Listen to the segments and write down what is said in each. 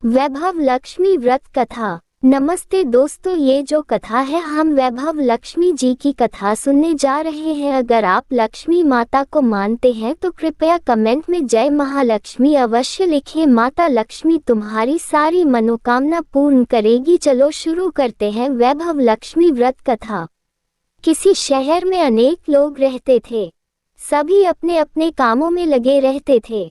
वैभव लक्ष्मी व्रत कथा। नमस्ते दोस्तों, ये जो कथा है हम वैभव लक्ष्मी जी की कथा सुनने जा रहे हैं। अगर आप लक्ष्मी माता को मानते हैं तो कृपया कमेंट में जय महालक्ष्मी अवश्य लिखें। माता लक्ष्मी तुम्हारी सारी मनोकामना पूर्ण करेगी। चलो शुरू करते हैं वैभव लक्ष्मी व्रत कथा। किसी शहर में अनेक लोग रहते थे। सभी अपने अपने कामों में लगे रहते थे।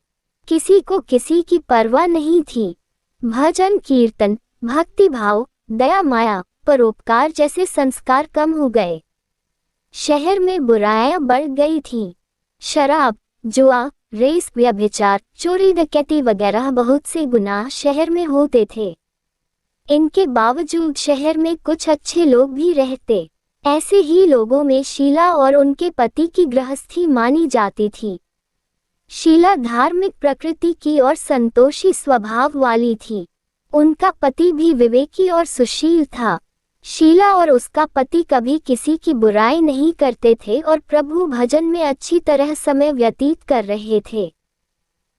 किसी को किसी की परवाह नहीं थी। भजन कीर्तन, भक्ति भाव, दया माया, परोपकार जैसे संस्कार कम हो गए। शहर में बुराइयां बढ़ गई थीं। शराब, जुआ, रेस, व्यभिचार, चोरी डकैती वगैरह बहुत से गुनाह शहर में होते थे। इनके बावजूद शहर में कुछ अच्छे लोग भी रहते। ऐसे ही लोगों में शीला और उनके पति की गृहस्थी मानी जाती थी। शीला धार्मिक प्रकृति की और संतोषी स्वभाव वाली थी। उनका पति भी विवेकी और सुशील था। शीला और उसका पति कभी किसी की बुराई नहीं करते थे और प्रभु भजन में अच्छी तरह समय व्यतीत कर रहे थे।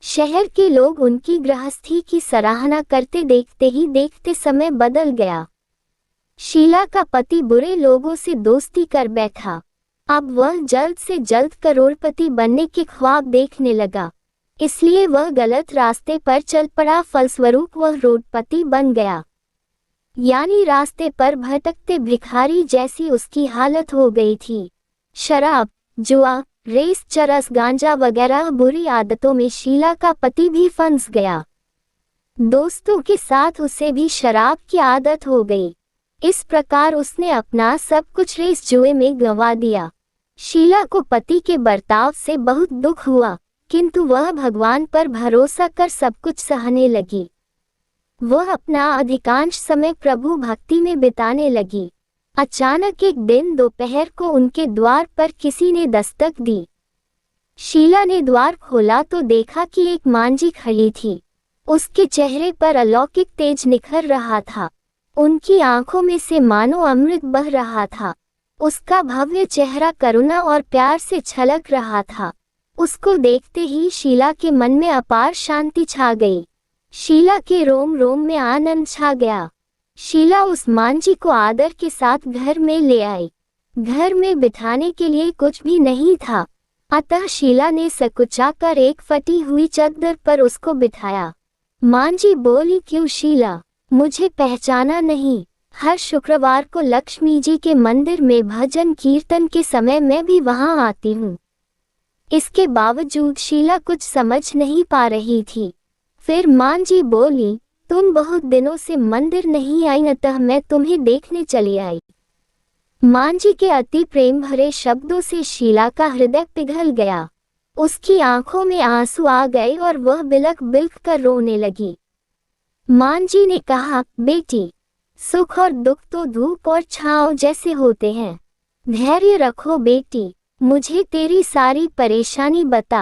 शहर के लोग उनकी गृहस्थी की सराहना करते देखते ही देखते समय बदल गया। शीला का पति बुरे लोगों से दोस्ती कर बैठा। अब वह जल्द से जल्द करोड़पति बनने के ख्वाब देखने लगा, इसलिए वह गलत रास्ते पर चल पड़ा। फलस्वरूप वह रोडपति बन गया, यानी रास्ते पर भटकते भिखारी जैसी उसकी हालत हो गई थी। शराब, जुआ, रेस, चरस, गांजा वगैरह बुरी आदतों में शीला का पति भी फंस गया। दोस्तों के साथ उसे भी शराब की आदत हो गई। इस प्रकार उसने अपना सब कुछ रेस जुए में गंवा दिया। शीला को पति के बर्ताव से बहुत दुख हुआ, किंतु वह भगवान पर भरोसा कर सब कुछ सहने लगी। वह अपना अधिकांश समय प्रभु भक्ति में बिताने लगी। अचानक एक दिन दोपहर को उनके द्वार पर किसी ने दस्तक दी। शीला ने द्वार खोला तो देखा कि एक मांझी खड़ी थी। उसके चेहरे पर अलौकिक तेज निखर रहा था। उनकी आंखों में से मानो अमृत बह रहा था। उसका भव्य चेहरा करुणा और प्यार से छलक रहा था। उसको देखते ही शीला के मन में अपार शांति छा गई। शीला के रोम रोम में आनंद छा गया। शीला उस मांझी को आदर के साथ घर में ले आई। घर में बिठाने के लिए कुछ भी नहीं था, अतः शीला ने सकुचाकर एक फटी हुई चादर पर उसको बिठाया। मांझी बोली, क्यों शीला, मुझे पहचाना नहीं? हर शुक्रवार को लक्ष्मी जी के मंदिर में भजन कीर्तन के समय मैं भी वहां आती हूँ। इसके बावजूद शीला कुछ समझ नहीं पा रही थी। फिर मांझी बोली, तुम बहुत दिनों से मंदिर नहीं आई, अतः मैं तुम्हें देखने चली आई। मांझी के अति प्रेम भरे शब्दों से शीला का हृदय पिघल गया। उसकी आंखों में आंसू आ गए और वह बिलख बिलख कर रोने लगी। मांझी ने कहा, बेटी, सुख और दुख तो धूप और छांव जैसे होते हैं। धैर्य रखो बेटी, मुझे तेरी सारी परेशानी बता।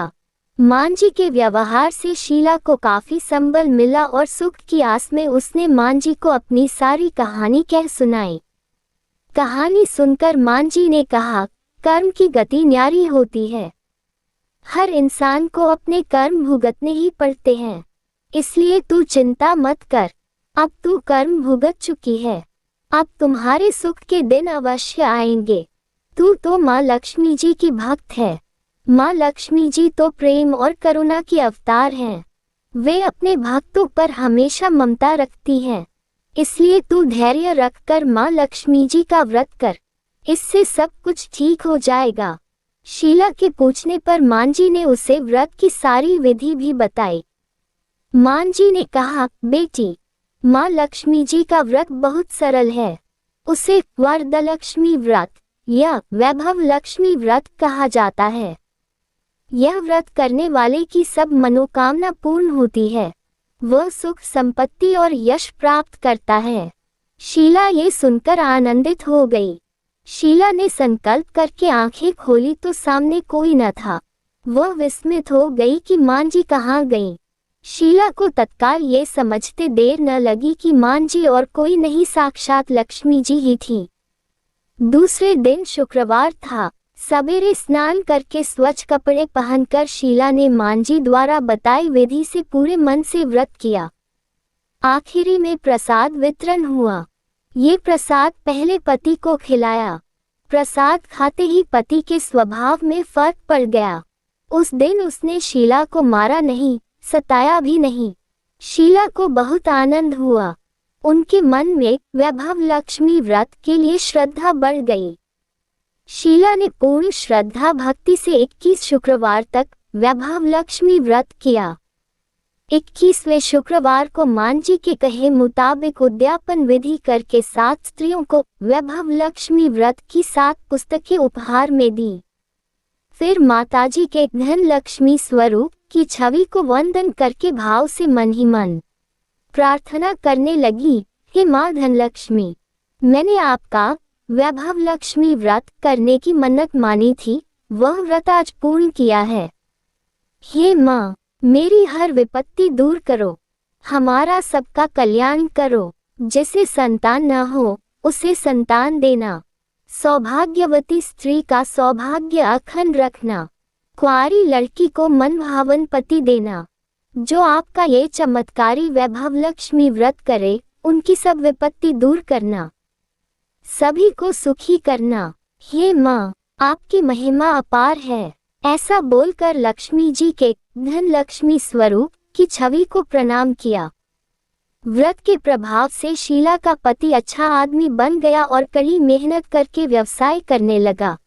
मांझी के व्यवहार से शीला को काफी संबल मिला और सुख की आस में उसने मांझी को अपनी सारी कहानी कह सुनाई। कहानी सुनकर मांझी ने कहा, कर्म की गति न्यारी होती है। हर इंसान को अपने कर्म भुगतने ही पड़ते हैं, इसलिए तू चिंता मत कर। अब तू कर्म भुगत चुकी है, अब तुम्हारे सुख के दिन अवश्य आएंगे। तू तो माँ लक्ष्मी जी की भक्त है। माँ लक्ष्मी जी तो प्रेम और करुणा की अवतार हैं। वे अपने भक्तों पर हमेशा ममता रखती हैं। इसलिए तू धैर्य रखकर माँ लक्ष्मी जी का व्रत कर, इससे सब कुछ ठीक हो जाएगा। शीला के पूछने पर मांझी ने उसे व्रत की सारी विधि भी बताई। मांझी ने कहा, बेटी, माँ लक्ष्मी जी का व्रत बहुत सरल है। उसे वरदलक्ष्मी व्रत या वैभव लक्ष्मी व्रत कहा जाता है। यह व्रत करने वाले की सब मनोकामना पूर्ण होती है। वह सुख, संपत्ति और यश प्राप्त करता है। शीला ये सुनकर आनंदित हो गई। शीला ने संकल्प करके आंखें खोली तो सामने कोई न था। वह विस्मित हो गई कि मांझी कहाँ गई। शीला को तत्काल ये समझते देर न लगी कि मांझी और कोई नहीं, साक्षात लक्ष्मी जी ही थी। दूसरे दिन शुक्रवार था। सवेरे स्नान करके स्वच्छ कपड़े पहनकर शीला ने मांझी द्वारा बताई विधि से पूरे मन से व्रत किया। आखिरी में प्रसाद वितरण हुआ। ये प्रसाद पहले पति को खिलाया। प्रसाद खाते ही पति के स्वभाव में फर्क पड़ गया। उस दिन उसने शीला को मारा नहीं, सताया भी नहीं। शीला को बहुत आनंद हुआ। उनके मन में वैभव लक्ष्मी व्रत के लिए श्रद्धा बढ़ गई। शीला ने पूर्ण श्रद्धा भक्ति से 21 शुक्रवार तक वैभव लक्ष्मी व्रत किया। 21वें शुक्रवार को मां जी के कहे मुताबिक उद्यापन विधि करके 7 स्त्रियों को वैभव लक्ष्मी व्रत की 7 पुस्तकें उपहार में दी। फिर माताजी के धन लक्ष्मी स्वरूप की छवि को वंदन करके भाव से मन ही मन प्रार्थना करने लगी, हे मां धनलक्ष्मी, मैंने आपका वैभव लक्ष्मी व्रत करने की मन्नत मानी थी, वह व्रत आज पूर्ण किया है। हे मां, मेरी हर विपत्ति दूर करो, हमारा सबका कल्याण करो। जिसे संतान न हो उसे संतान देना, सौभाग्यवती स्त्री का सौभाग्य अखंड रखना, कुंवारी लड़की को मनभावन पति देना। जो आपका ये चमत्कारी वैभव लक्ष्मी व्रत करे उनकी सब विपत्ति दूर करना, सभी को सुखी करना। हे मां, आपकी महिमा अपार है। ऐसा बोलकर लक्ष्मी जी के धन लक्ष्मी स्वरूप की छवि को प्रणाम किया। व्रत के प्रभाव से शीला का पति अच्छा आदमी बन गया और कड़ी मेहनत करके व्यवसाय करने लगा।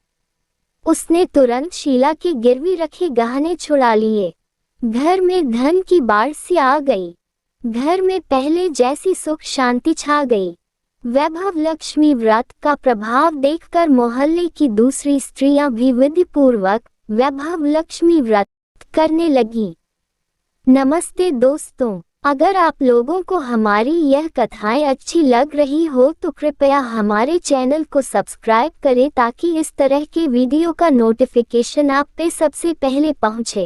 उसने तुरंत शीला के गिरवी रखे गहने छुड़ा लिए। घर में धन की बाढ़ सी आ गई। घर में पहले जैसी सुख शांति छा गई। वैभव लक्ष्मी व्रत का प्रभाव देखकर मोहल्ले की दूसरी स्त्रियां भी विधि पूर्वक वैभव लक्ष्मी व्रत करने लगी। नमस्ते दोस्तों, अगर आप लोगों को हमारी यह कथाएं अच्छी लग रही हो तो कृपया हमारे चैनल को सब्सक्राइब करें ताकि इस तरह के वीडियो का नोटिफिकेशन आप पे सबसे पहले पहुंचे।